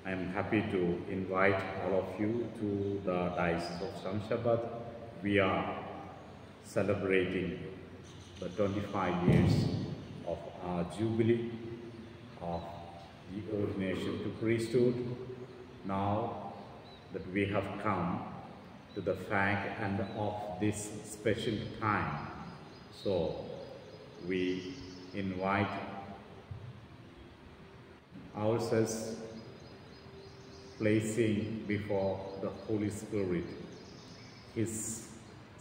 I am happy to invite all of you to the Diocese of Shamshabad. We are celebrating the 25 years of our jubilee of the ordination to priesthood. Now that we have come to the fact and of this special time, so we invite ourselves placing before the Holy Spirit His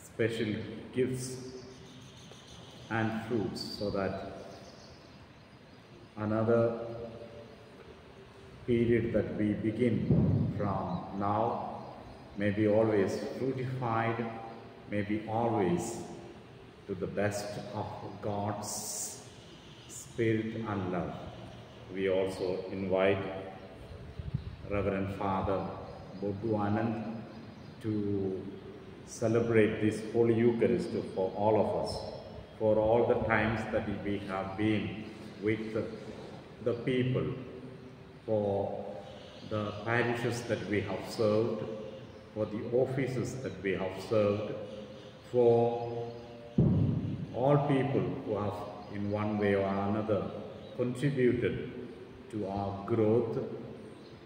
special gifts and fruits, so that another period that we begin from now may be always fruitified, may be always to the best of God's Spirit and love. We also invite Reverend Father Bodhu Anand to celebrate this Holy Eucharist for all of us, for all the times that we have been with the people, for the parishes that we have served, for the offices that we have served, for all people who have in one way or another contributed to our growth,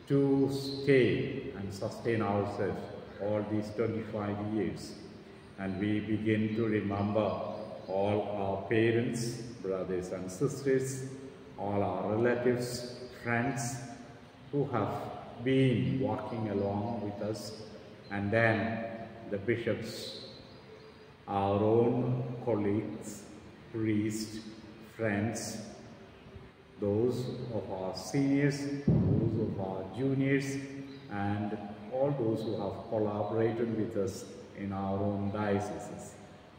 to stay and sustain ourselves all these 25 years. And we begin to remember all our parents, brothers and sisters, all our relatives, friends who have been walking along with us, and then the bishops, our own colleagues, priests, friends, those of our seniors, those of our juniors, and all those who have collaborated with us in our own dioceses.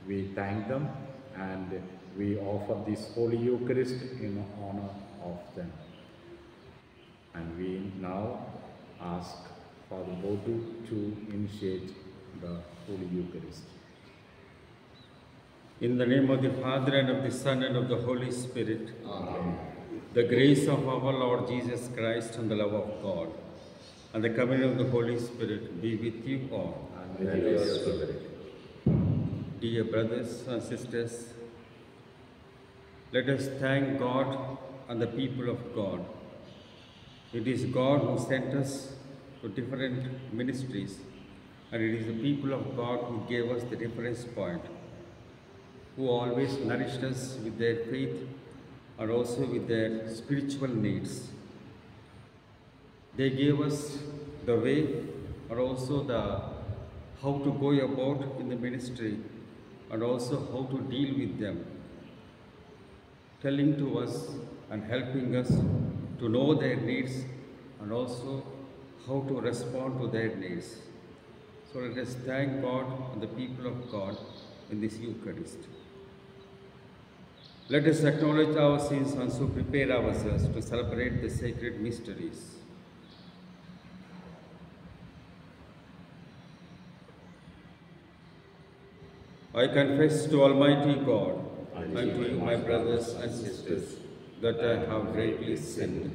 We thank them and we offer this Holy Eucharist in honor of them. And we now ask Father Bodhu to initiate the Holy Eucharist. In the name of the Father, and of the Son, and of the Holy Spirit. Amen. The grace of our Lord Jesus Christ and the love of God and the communion of the Holy Spirit be with you all. And with your spirit. Dear brothers and sisters, let us thank God and the people of God. It is God who sent us to different ministries, and it is the people of God who gave us the reference point, who always nourished us with their faith and also with their spiritual needs. They gave us the way and also the how to go about in the ministry and also how to deal with them, telling to us and helping us to know their needs and also how to respond to their needs. So let us thank God and the people of God in this Eucharist. Let us acknowledge our sins and so prepare ourselves to celebrate the sacred mysteries. I confess to Almighty God and to you, my brothers and sisters, that I have greatly sinned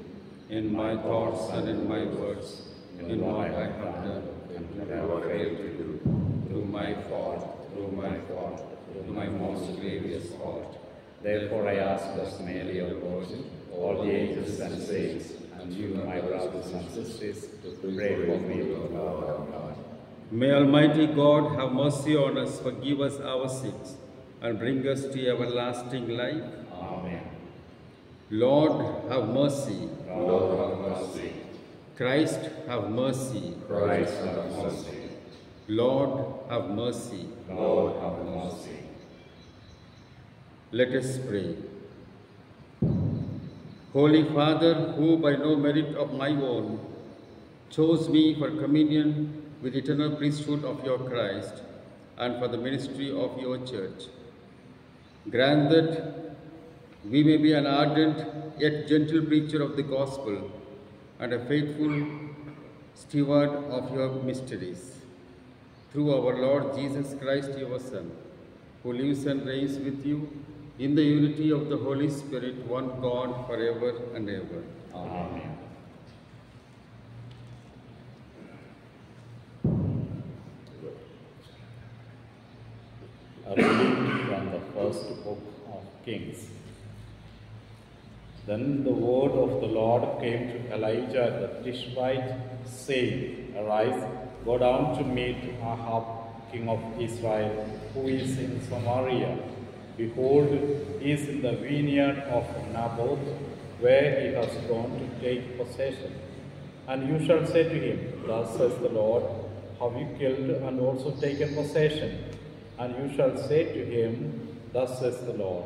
in my thoughts and in my words, in what I have done and what I failed to do, through my fault, through my most grievous fault. Therefore I ask us, Mary, O Virgin, all the angels and saints, and you, my brothers and sisters, to pray for me, O Lord our God. May Almighty God have mercy on us, forgive us our sins, and bring us to everlasting life. Amen. Lord, have mercy. Lord, have mercy. Christ, have mercy. Christ, have mercy. Lord, have mercy. Lord, have mercy. Let us pray. Holy Father, who by no merit of my own chose me for communion with eternal priesthood of your Christ and for the ministry of your church, grant that we may be an ardent yet gentle preacher of the gospel and a faithful steward of your mysteries. Through our Lord Jesus Christ, your Son, who lives and reigns with you in the unity of the Holy Spirit, one God, forever and ever. Amen. in the first book of Kings. Then the word of the Lord came to Elijah the Tishbite, saying, Arise, go down to meet Ahab, king of Israel, who is in Samaria. Behold, he is in the vineyard of Naboth, where he has gone to take possession. And you shall say to him, Thus says the Lord, Have you killed and also taken possession? And you shall say to him, Thus says the Lord,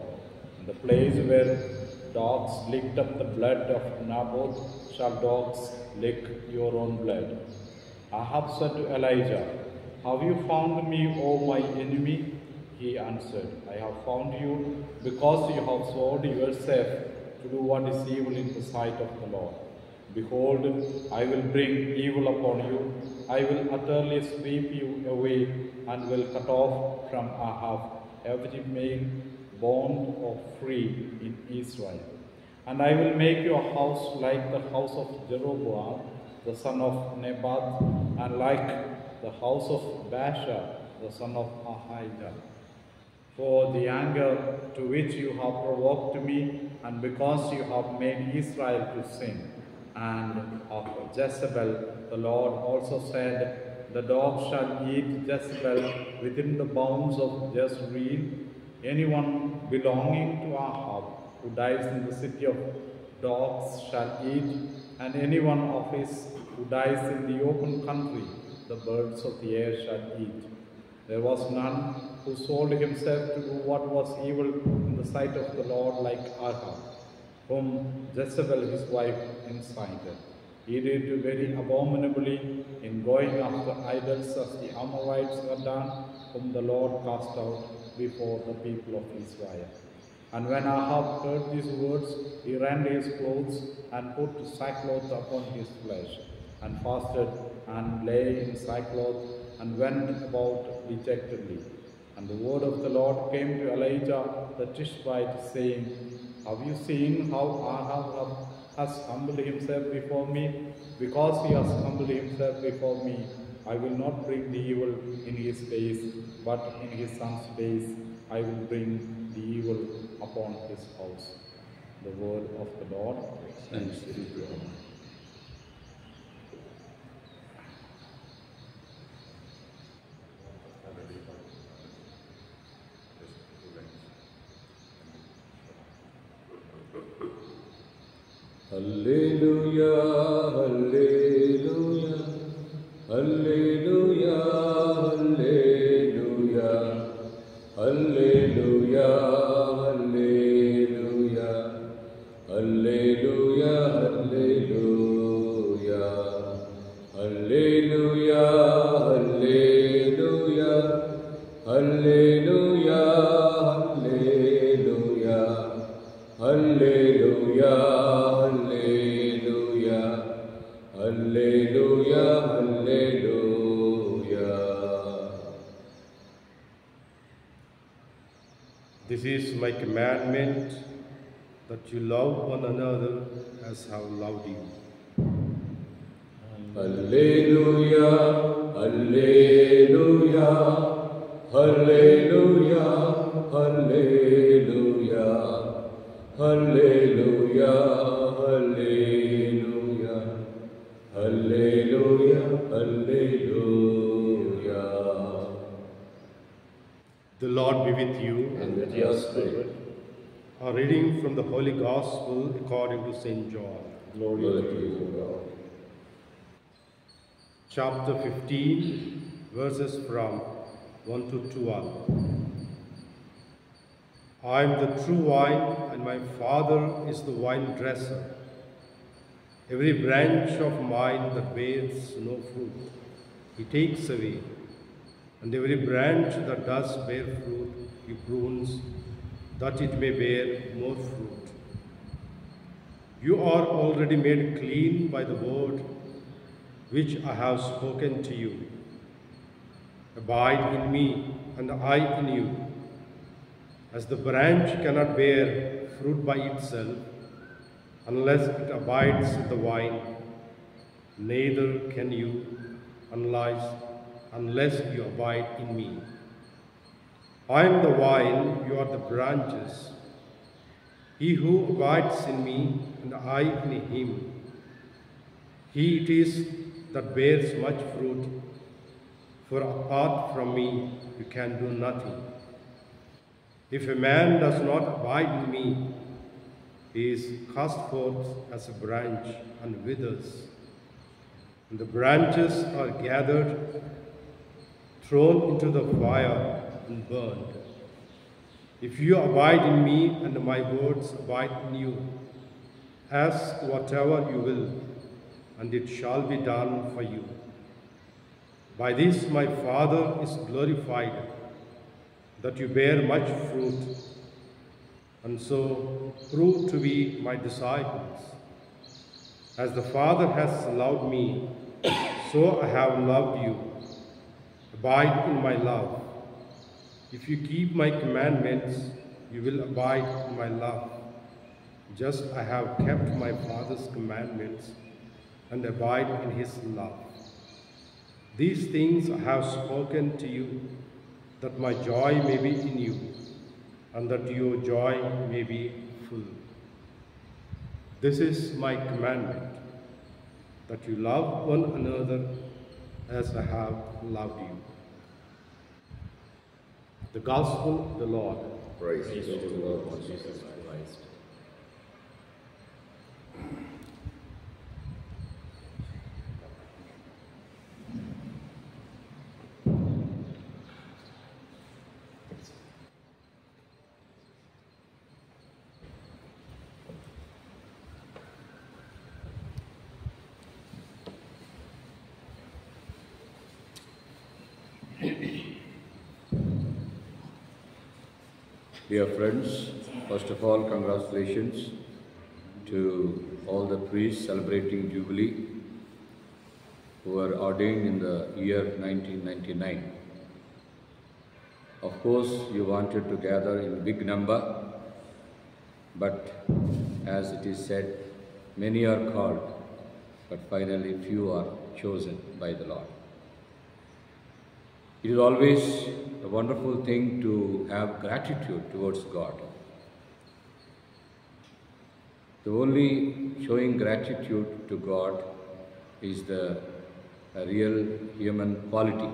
In the place where dogs licked up the blood of Naboth, shall dogs lick your own blood. Ahab said to Elijah, Have you found me, O my enemy? He answered, I have found you because you have sold yourself to do what is evil in the sight of the Lord. Behold, I will bring evil upon you. I will utterly sweep you away and will cut off from Ahab every male bond or free in Israel. And I will make your house like the house of Jeroboam, the son of Nebat, and like the house of Baasha, the son of Ahijah. For the anger to which you have provoked me, and because you have made Israel to sin, and of Jezebel, the Lord also said, The dogs shall eat Jezebel within the bounds of Jezreel. Anyone belonging to Ahab who dies in the city of dogs shall eat, and anyone of his who dies in the open country, the birds of the air shall eat. There was none who sold himself to do what was evil in the sight of the Lord like Ahab, whom Jezebel his wife incited. He did very abominably in going after idols as the Amorites had done, whom the Lord cast out before the people of Israel. And when Ahab heard these words, he rent his clothes and put sackcloth upon his flesh, and fasted and lay in sackcloth and went about dejectedly. And the word of the Lord came to Elijah the Tishbite, saying, Have you seen how Ahab has humbled himself before me? Because he has humbled himself before me, I will not bring the evil in his days, but in his son's days I will bring the evil upon his house. The word of the Lord. Thanks be to God. Hallelujah, hallelujah, hallelujah, hallelujah, hallelujah, hallelujah, hallelujah, hallelujah, hallelujah, hallelujah, hallelujah, hallelujah, hallelujah. Hallelujah, hallelujah. This is my commandment, that you love one another as I have loved you. Hallelujah, hallelujah, hallelujah, hallelujah, hallelujah, hallelujah, hallelujah, hallelujah. The Lord be with you. And with your spirit. A reading from the Holy Gospel according to St. John. Glory to you, God. Chapter 15, verses from 1 to 12. I am the true wine, and my Father is the vine dresser. Every branch of mine that bears no fruit, he takes away. And every branch that does bear fruit, he prunes, that it may bear more fruit. You are already made clean by the word which I have spoken to you. Abide in me, and I in you. As the branch cannot bear fruit by itself, unless it abides in the vine, neither can you unless you abide in me. I am the vine, you are the branches. He who abides in me, and I in him, he it is that bears much fruit, for apart from me you can do nothing. If a man does not abide in me, he is cast forth as a branch and withers, and the branches are gathered, thrown into the fire, and burned. If you abide in me and my words abide in you, ask whatever you will, and it shall be done for you. By this my Father is glorified, that you bear much fruit, and so prove to be my disciples. As the Father has loved me, so I have loved you. Abide in my love. If you keep my commandments, you will abide in my love, just I have kept my Father's commandments and abide in his love. These things I have spoken to you, that my joy may be in you, and that your joy may be full. This is my commandment, that you love one another as I have loved you. The Gospel of the Lord. Praise be to the Lord Jesus Christ. Dear friends, first of all, congratulations to all the priests celebrating Jubilee who were ordained in the year 1999. Of course, you wanted to gather in big number, but as it is said, many are called, but finally few are chosen by the Lord. It is always a wonderful thing to have gratitude towards God. The only showing gratitude to God is the real human quality.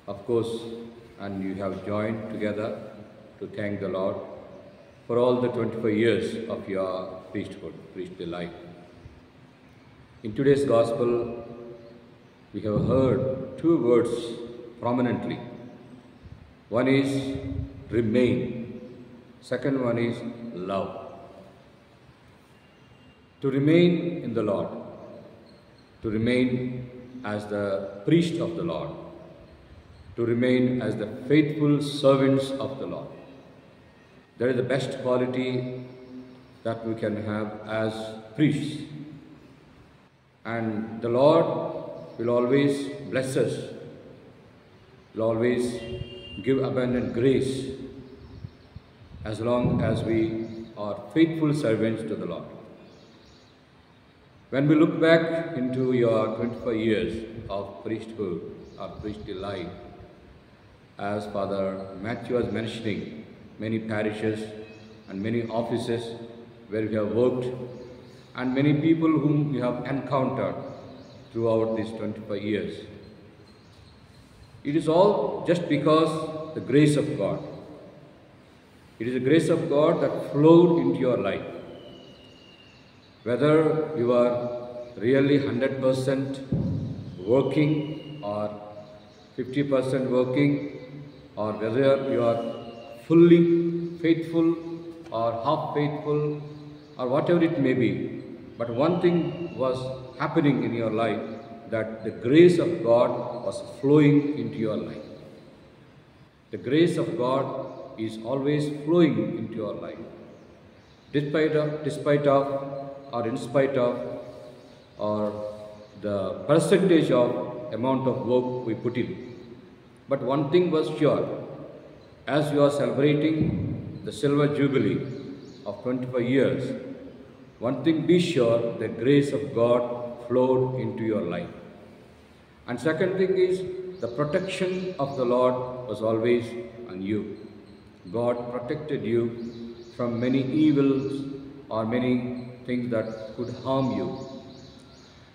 Of course, and you have joined together to thank the Lord for all the 25 years of your priesthood, priestly life. In today's Gospel, we have heard two words prominently. One is remain, second one is love. To remain in the Lord, to remain as the priest of the Lord, to remain as the faithful servants of the Lord. That is the best quality that we can have as priests. And the Lord will always bless us, will always give abundant grace as long as we are faithful servants to the Lord. When we look back into your 25 years of priesthood or priestly life, as Father Matthew was mentioning, many parishes and many offices where we have worked, and many people whom we have encountered throughout these 25 years. It is all just because the grace of God. It is the grace of God that flowed into your life. Whether you are really 100% working or 50% working, or whether you are fully faithful or half faithful or whatever it may be. But one thing was happening in your life, that the grace of God was flowing into your life. The grace of God is always flowing into your life. Despite of or in spite of, or the percentage of amount of work we put in. But one thing was sure, as you are celebrating the Silver Jubilee of 25 years, one thing be sure, the grace of God flowed into your life. And second thing is, the protection of the Lord was always on you. God protected you from many evils or many things that could harm you.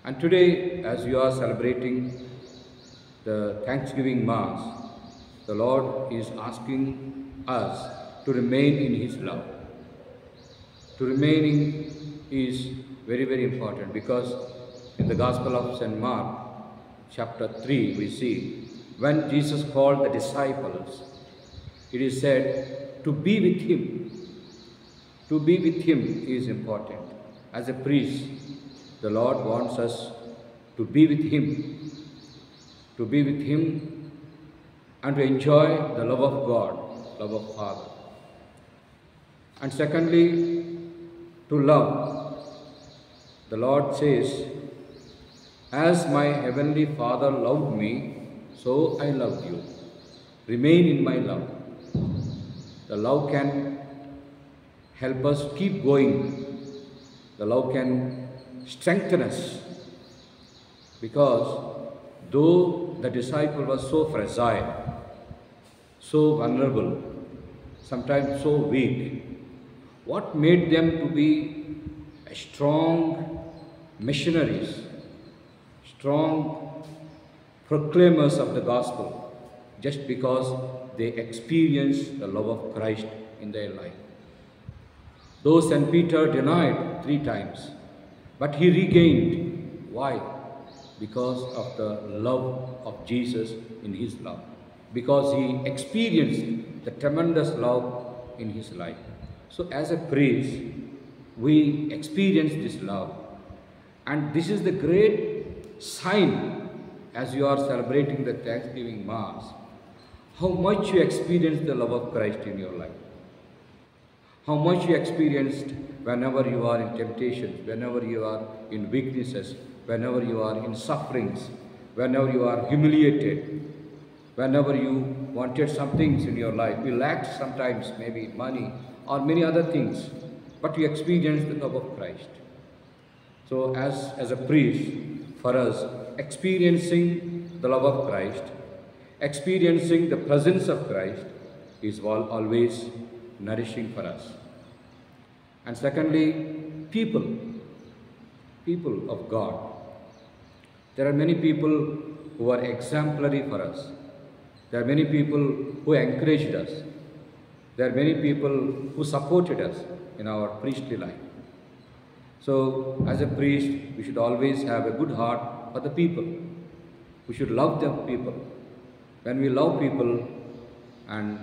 And today, as you are celebrating the Thanksgiving Mass, the Lord is asking us to remain in His love. To remaining is very, very important, because in the Gospel of St. Mark, chapter 3, we see when Jesus called the disciples, it is said to be with Him. To be with Him is important. As a priest, the Lord wants us to be with Him, to be with Him and to enjoy the love of God, love of Father. And secondly, to love. The Lord says, as my heavenly Father loved me, so I loved you. Remain in my love. The love can help us keep going. The love can strengthen us. Because though the disciple was so fragile, so vulnerable, sometimes so weak, what made them to be strong missionaries, strong proclaimers of the gospel? Just because they experienced the love of Christ in their life. Though St. Peter denied 3 times, but he regained. Why? Because of the love of Jesus in his love. Because he experienced the tremendous love in his life. So as a priest, we experience this love. And this is the great sign as you are celebrating the Thanksgiving Mass, how much you experienced the love of Christ in your life. How much you experienced whenever you are in temptations, whenever you are in weaknesses, whenever you are in sufferings, whenever you are humiliated, whenever you wanted some things in your life. You lacked sometimes maybe money or many other things, but you experienced the love of Christ. So as a priest, for us, experiencing the love of Christ, experiencing the presence of Christ is always nourishing for us. And secondly, people of God. There are many people who are exemplary for us. There are many people who encouraged us. There are many people who supported us in our priestly life. So, as a priest, we should always have a good heart for the people. We should love the people. When we love people, and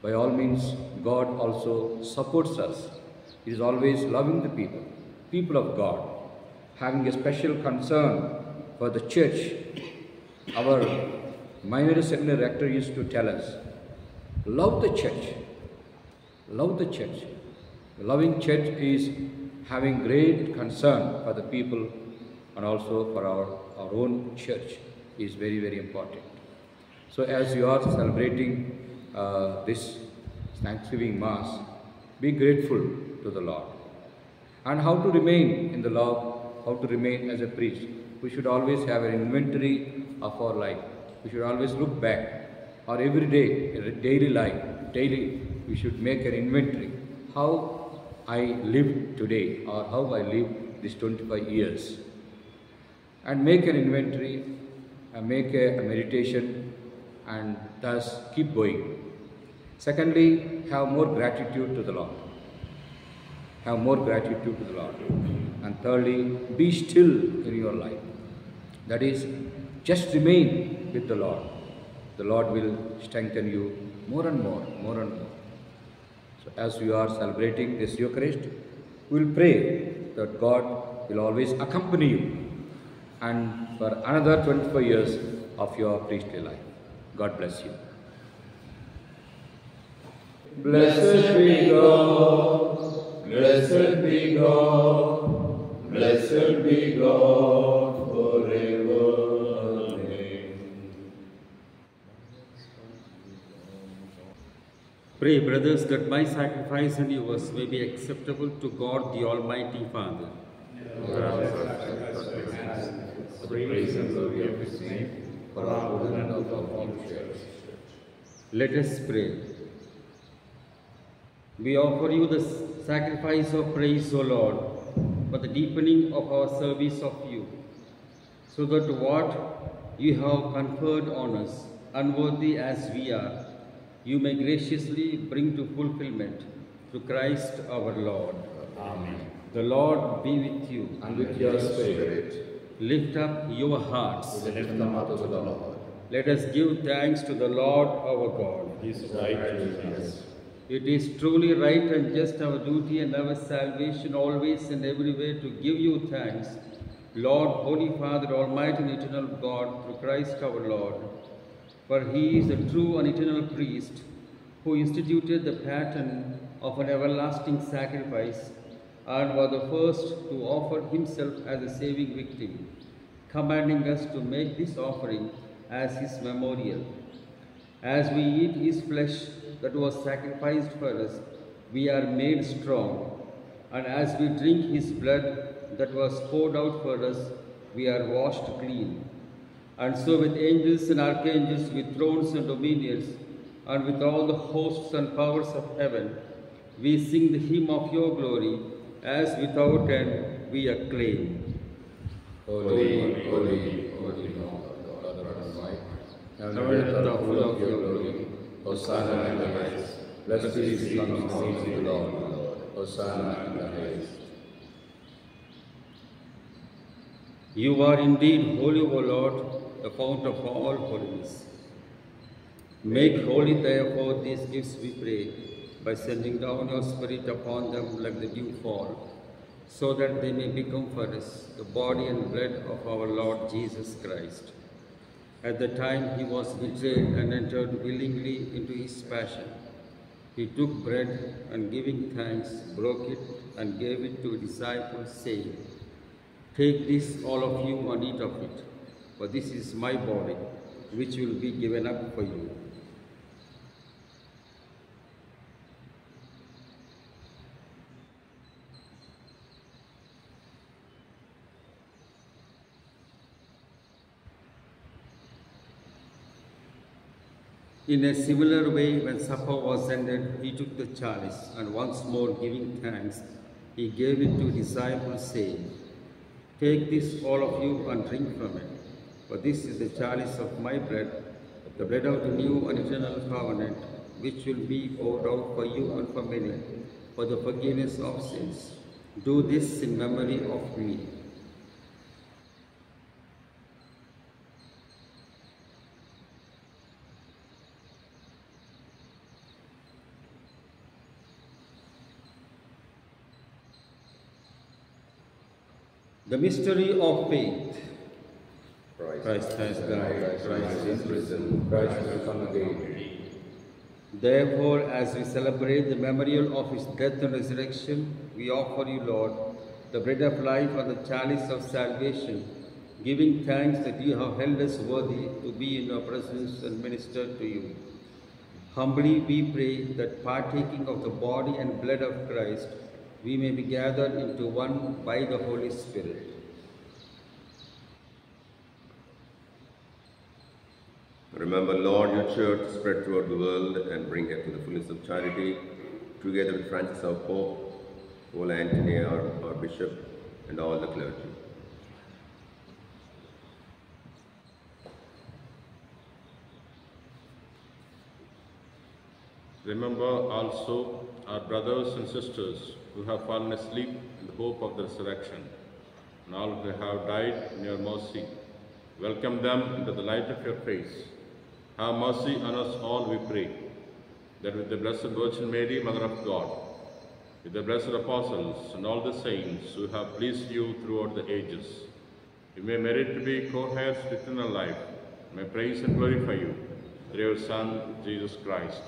by all means, God also supports us. He is always loving the people of God, having a special concern for the church. Our minor seminary rector used to tell us, love the church. Love the church. Loving church is having great concern for the people and also for our own church is very, very important. So as you are celebrating this Thanksgiving Mass, be grateful to the Lord. And how to remain in the love, how to remain as a priest. We should always have an inventory of our life. We should always look back, or every day, daily life, daily, we should make an inventory. How I lived today, or how I lived these 25 years. And make an inventory, make a meditation, and thus keep going. Secondly, have more gratitude to the Lord. Have more gratitude to the Lord. And thirdly, be still in your life. That is, just remain with the Lord. The Lord will strengthen you more and more, more and more. So as you are celebrating this Eucharist, we will pray that God will always accompany you and for another 25 years of your priestly life. God bless you. Blessed be God, blessed be God, blessed be God forever. Amen. Pray, brothers, that my sacrifice and yours may be acceptable to God the Almighty Father. For the praise and glory of His name, for our good and of our church. Let us pray. We offer you the sacrifice of praise, O Lord, for the deepening of our service of you, so that what you have conferred on us, unworthy as we are, you may graciously bring to fulfillment through Christ our Lord. Amen. The Lord be with you. And with your spirit, Lift up your hearts. We lift them up to the Lord. Let us give thanks to the Lord our God. It is right to do this. It is truly right and just our duty and our salvation always and everywhere to give you thanks, Lord, Holy Father, Almighty and eternal God, through Christ our Lord. For he is the true and eternal priest who instituted the pattern of an everlasting sacrifice and was the first to offer himself as a saving victim, commanding us to make this offering as his memorial. As we eat his flesh that was sacrificed for us, we are made strong, and as we drink his blood that was poured out for us, we are washed clean. And so with angels and archangels, with thrones and dominions, and with all the hosts and powers of heaven, we sing the hymn of your glory, as without end we acclaim. Holy, holy, holy Lord, God Almighty, heaven and earth are full of your glory. Hosanna in the highest. Blessed is he who comes in the Lord. Hosanna in the highest. You are indeed holy, O Lord, the fount of all holiness. Make holy, therefore, these gifts, we pray, by sending down your Spirit upon them like the dew fall, so that they may become for us the body and blood of our Lord Jesus Christ. At the time he was betrayed and entered willingly into his passion, he took bread and giving thanks, broke it and gave it to his disciples, saying, "Take this, all of you, and eat of it, for this is my body, which will be given up for you." In a similar way, when supper was ended, he took the chalice, and once more giving thanks, he gave it to his disciples, saying, "Take this, all of you, and drink from it, for this is the chalice of my blood, the blood of the new and eternal covenant, which will be poured out for you and for many, for the forgiveness of sins. Do this in memory of me." The mystery of faith. Christ has died, Christ is risen, Christ will come again. Therefore, as we celebrate the memorial of his death and resurrection, we offer you, Lord, the bread of life and the chalice of salvation, giving thanks that you have held us worthy to be in your presence and minister to you. Humbly we pray that partaking of the body and blood of Christ, we may be gathered into one by the Holy Spirit. Remember, Lord, your church spread throughout the world and bring her to the fullness of charity, together with Francis our Pope, Paul Anthony our Bishop, and all the clergy. Remember also our brothers and sisters who have fallen asleep in the hope of the resurrection, and all who have died in your mercy. Welcome them into the light of your face. Have mercy on us all, we pray, that with the Blessed Virgin Mary, Mother of God, with the blessed apostles and all the saints who have pleased you throughout the ages, you may merit to be co-heirs with eternal life, may praise and glorify you through your Son, Jesus Christ.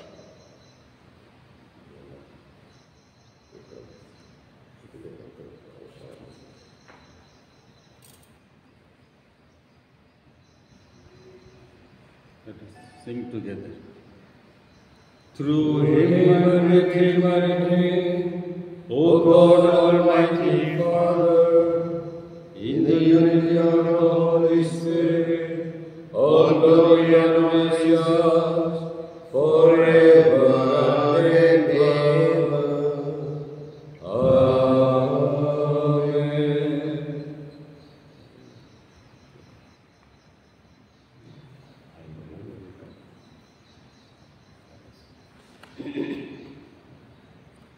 Let us sing together. Through Him and with him and in him, O God Almighty Father, in the unity of the Holy Spirit, all glory and honor is yours, for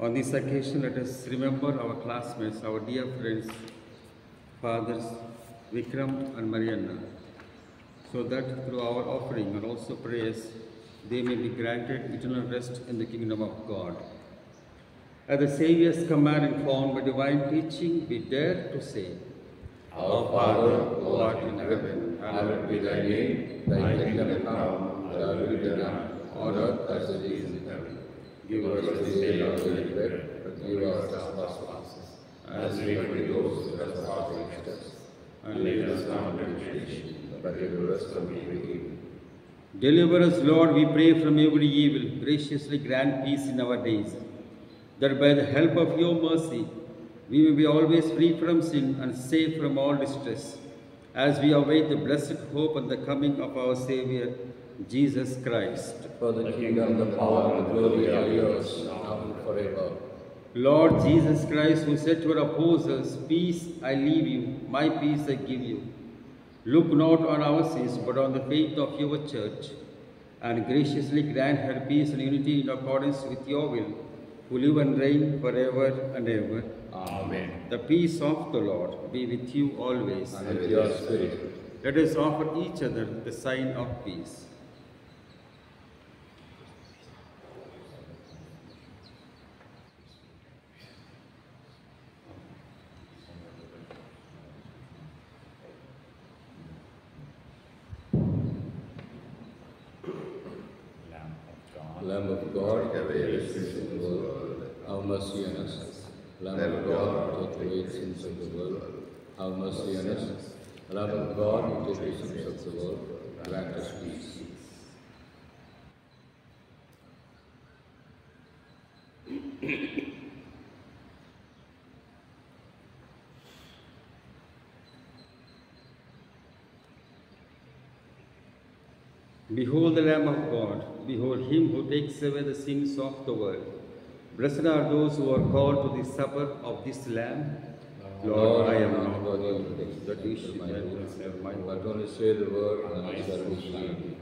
On this occasion, let us remember our classmates, our dear friends, fathers Vikram and Marianna, so that through our offering and also prayers, they may be granted eternal rest in the kingdom of God. At the Saviour's command and found by divine teaching, we dare to say, Our Father, who art in heaven, hallowed be thy name. Thy kingdom come, thy will be done, on earth as it is in heaven. Give us this day our daily bread, forgive our trespasses, as we forgive those who trespass against us. And lead us not into temptation, but deliver us from evil. Deliver us, Lord, we pray, from every evil. Graciously grant peace in our days, that by the help of your mercy, we may be always free from sin and safe from all distress, as we await the blessed hope and the coming of our Saviour, Jesus Christ. For the kingdom, the power, and the glory are yours, now and forever. Lord Jesus Christ, who said to your apostles, peace I leave you, my peace I give you, look not on our sins, but on the faith of your church, and graciously grant her peace and unity in accordance with your will, who live and reign forever and ever. Amen. The peace of the Lord be with you always. And with your spirit. Let us offer each other the sign of peace. Lamb of God, have in the world, have mercy on us. Lamb of God, who take away the sins of the world, have mercy on us. Lamb of God, who take away the sins of the world, grant us peace. Behold the Lamb of God, behold him who takes away the sins of the world. Blessed are those who are called to the supper of this Lamb. Lord, I am not worthy that you should enter my But only say the word, and I shall be healed.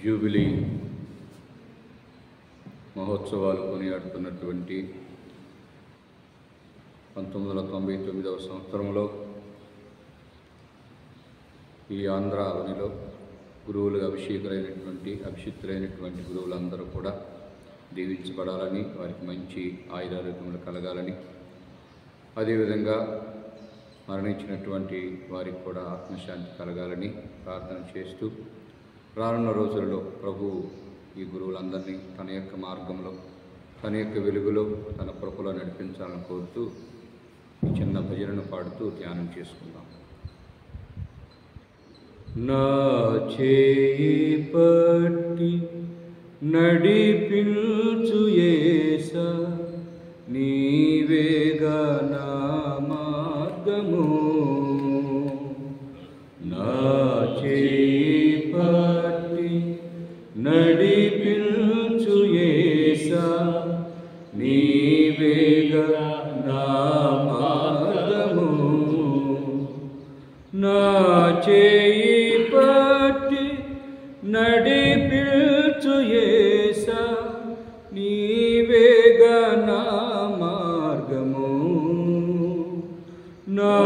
Jubilee మహోత్సవాలు కొనియాడుతున్నటువంటి 1999వ సంవత్సరంలో ఈ ఆంధ్ర అవనిలో గురువులుగా అభిషిక్తులైనటువంటి గురువులందరూ కూడా దీవించబడాలని, వారికి మంచి ఆయురారోగ్యములు కలగాలని, అదేవిధంగా మరణించినటువంటి వారికి కూడా ఆత్మశాంతి కలగాలని ప్రార్థన చేస్తూ, రానున్న రోజుల్లో ప్రభువు ఈ గురువులందరినీ తన యొక్క మార్గంలో, తన యొక్క వెలుగులో, తన కృపలో నడిపించాలని కోరుతూ ఈ చిన్న భజనను పాడుతూ ధ్యానం చేసుకుందాం. నా చేయి పట్టి నడిపించు యేసా, నీవేగా నా మార్గము. నా చేయి పట్టి నడిపించు యేసా, నీవేగా నా మార్గము. నా చేయి పట్టి నడిపించు యేసా, నీవేగా నా మార్గము. నా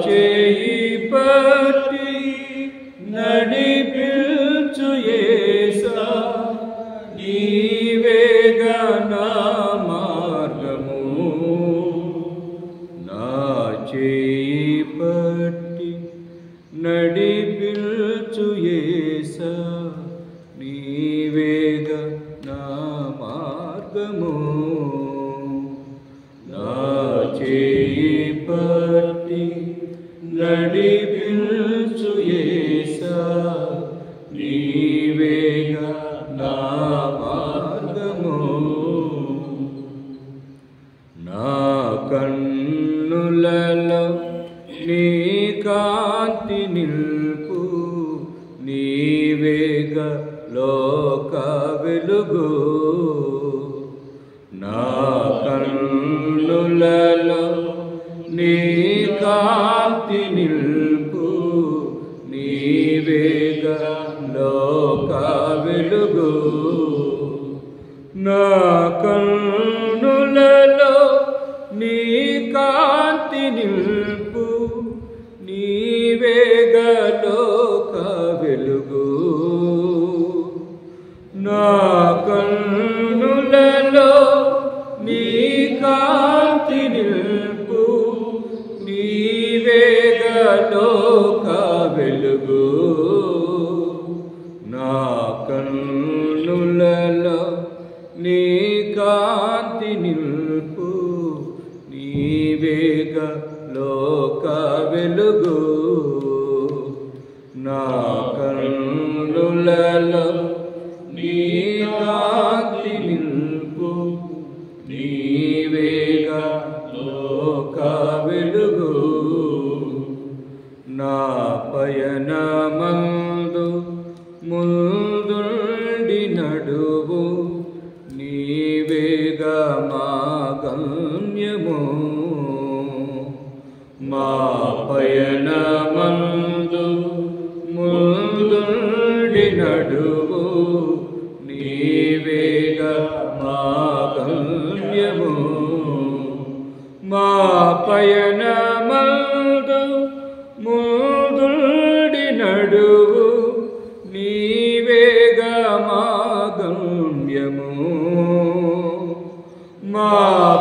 చేయి పట్టి నడిపించు యేసా, నీ నీవేగా నా మార్గము, నా చేయి పట్టి నడిపించు యేసా, నీవేగా నా మార్గము, నా చేయి పట్టి నడిపించు యేసా, నీవేగా నా మార్గము. నా కన్నులలో నీ కాంతి నిల్పు, నీవేగా లోక వెలుగు. నా కన్నులలో నీ కాంతి నిల్పు, నీవేగా లోక వెలుగు. నా కన్నులలో నీ కాంతి నిల్పు, నీవేగా లోక వెలుగు. నా కన్నులలో నీ కాంతి నిల్పు, నీవేగా లోక వెలుగు. నా కన్నులలో నీ కాంతి నిల్పు, నీవేగా లోక వెలుగు. నా కన్నులలో నీ కాంతి నిల్పు, నీవేగా లోక వెలుగు. నా పయనమందు ముందుండి నడువు, నీవేగా మా గమ్యము. మా పయనమందు ముందుండి నడువు, నీవేగా మా గమ్యము. మా పయనమందు ముందుండి నడువు, నీవేగా మా గమ్యము. మా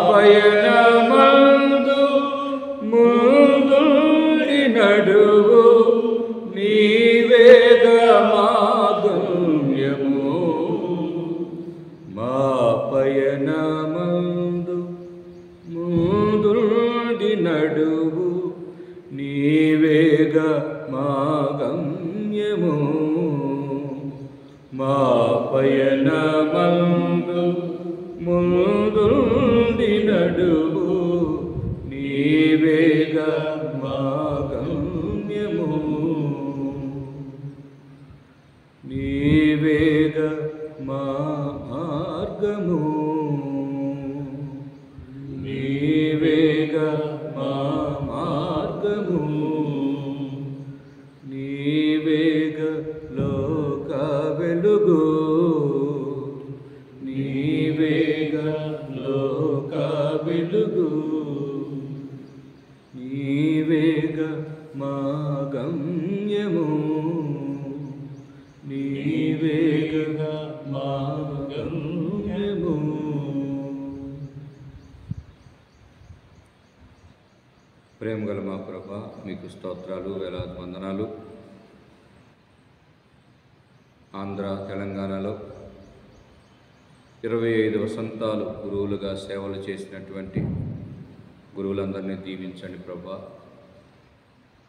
పయనమందు ముందుండి నడువు, నీవేగా మా గమ్యము. మా పయనమందు ముందుండి నడువు, నీవేగా మా గమ్యము. మా పయనమందు ముందుండి నడువు, నీవేగా మా గమ్యము. నీవేగా మా మార్గము, నీవేగా మా మార్గము. నీవేగా లోక వెలుగు, నీవేగా లోక వెలుగు. నీవేగా మా గమ్యము, నీవేగా మా గమ్యము. ప్రేమ గల మా ప్రభా, మీకు స్తోత్రాలు, వేలాది వందనాలు. ఆంధ్ర తెలంగాణలో 25 వసంతాలు గురువులుగా సేవలు చేసినటువంటి గురువులందరినీ దీవించండి ప్రభా.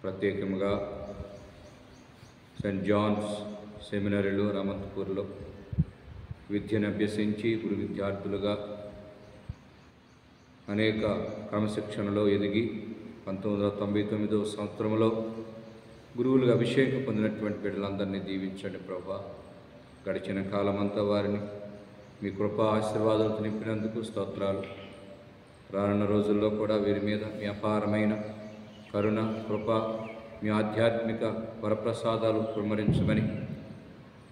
ప్రత్యేకంగా సెయింట్ జాన్స్ సెమినరీలో రామంతపూర్లో విద్యను అభ్యసించి గురు విద్యార్థులుగా అనేక క్రమశిక్షణలో ఎదిగి 1999వ సంవత్సరంలో గురువులుగా అభిషేకం పొందినటువంటి బిడ్డలందరినీ దీవించండి ప్రభా. గడిచిన కాలమంతా వారిని మీ కృపా ఆశీర్వాదాలతో నింపినందుకు స్తోత్రాలు. రానున్న రోజుల్లో కూడా వీరి మీద మీ అపారమైన కరుణ, కృప, మీ ఆధ్యాత్మిక వరప్రసాదాలు కుమ్మరించమని,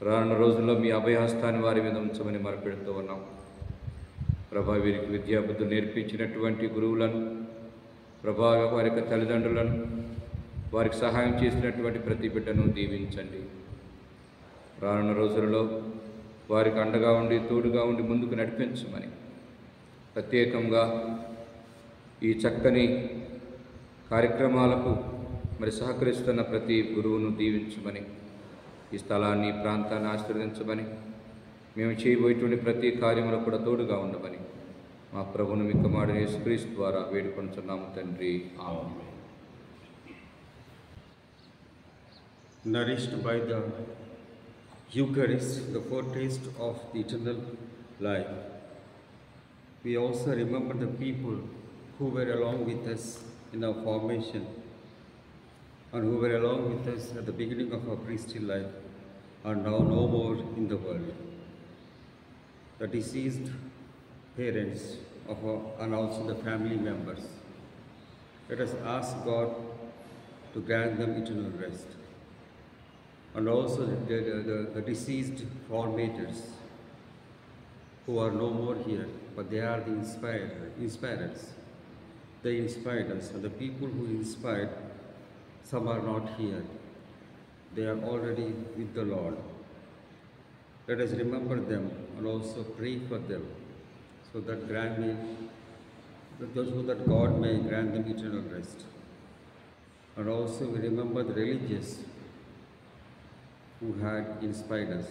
రానున్న రోజుల్లో మీ అభయహస్తాన్ని వారి మీద ఉంచమని మొరపెడుతూ ఉన్నాం ప్రభా. వీరికి విద్యాబుద్ధులు నేర్పించినటువంటి గురువులను ప్రభా, వారి యొక్క తల్లిదండ్రులను, వారికి సహాయం చేసినటువంటి ప్రతి బిడ్డను దీవించండి. రానున్న రోజులలో వారికి అండగా ఉండి తోడుగా ఉండి ముందుకు నడిపించమని, ప్రత్యేకంగా ఈ చక్కని కార్యక్రమాలకు మరి సహకరిస్తున్న ప్రతి గురువును దీవించమని, ఈ స్థలాన్ని ప్రాంతాన్ని ఆశీర్వదించమని, మేము చేయబోయేటువంటి ప్రతి కార్యములో కూడా తోడుగా ఉండమని మా ప్రభువును మిక్కమాడిన యేసుక్రీస్తు ద్వారా వేడుకొనుచున్నాము తండ్రి. ఆమేన్. Nourished by the Eucharist, the foretaste of the eternal life, we also remember the people who were along with us in our formation and who were along with us at the beginning of our priestly life are now no more in the world. The deceased parents of our, and also the family members. Let us ask God to grant them eternal rest. And also the deceased formators who are no more here, but they are the inspirers. They inspired us, and the people who inspired, some are not here. They are already with the Lord. Let us remember them and also pray for them, so that God may grant them eternal rest. And also we remember the religious who had inspired us,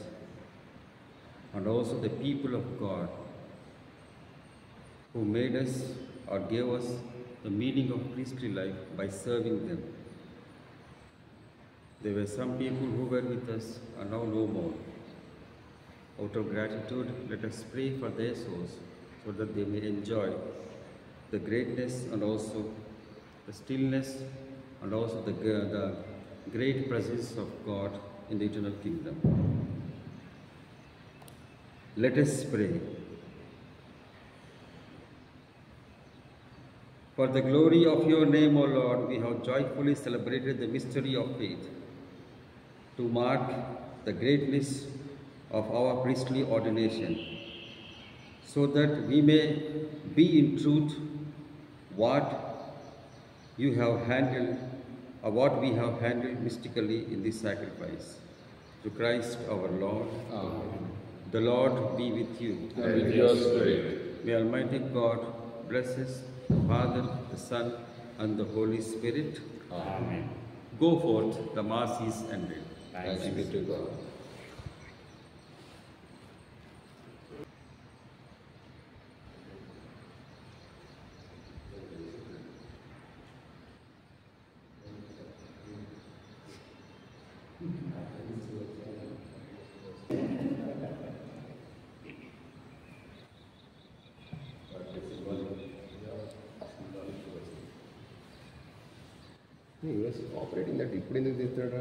and also the people of God who made us or gave us the meaning of priestly life by serving them. There were some people who were with us and now no more. Out of gratitude, let us pray for their souls, so that they may enjoy the greatness and also the stillness and also the great presence of God in the eternal kingdom. Let us pray. For the glory of your name, O Lord, we have joyfully celebrated the mystery of faith, to mark the greatness of our priestly ordination, so that we may be in truth what you have handled, or what we have handled mystically in this sacrifice. Through Christ our Lord. Amen. The Lord be with you. And with your spirit. May Almighty God bless us, the Father, the Son, and the Holy Spirit. Amen. Go forth, the Mass is ended. Thanks be to God. Operating that ఇప్పుడు ఎందుకు తీస్తాడా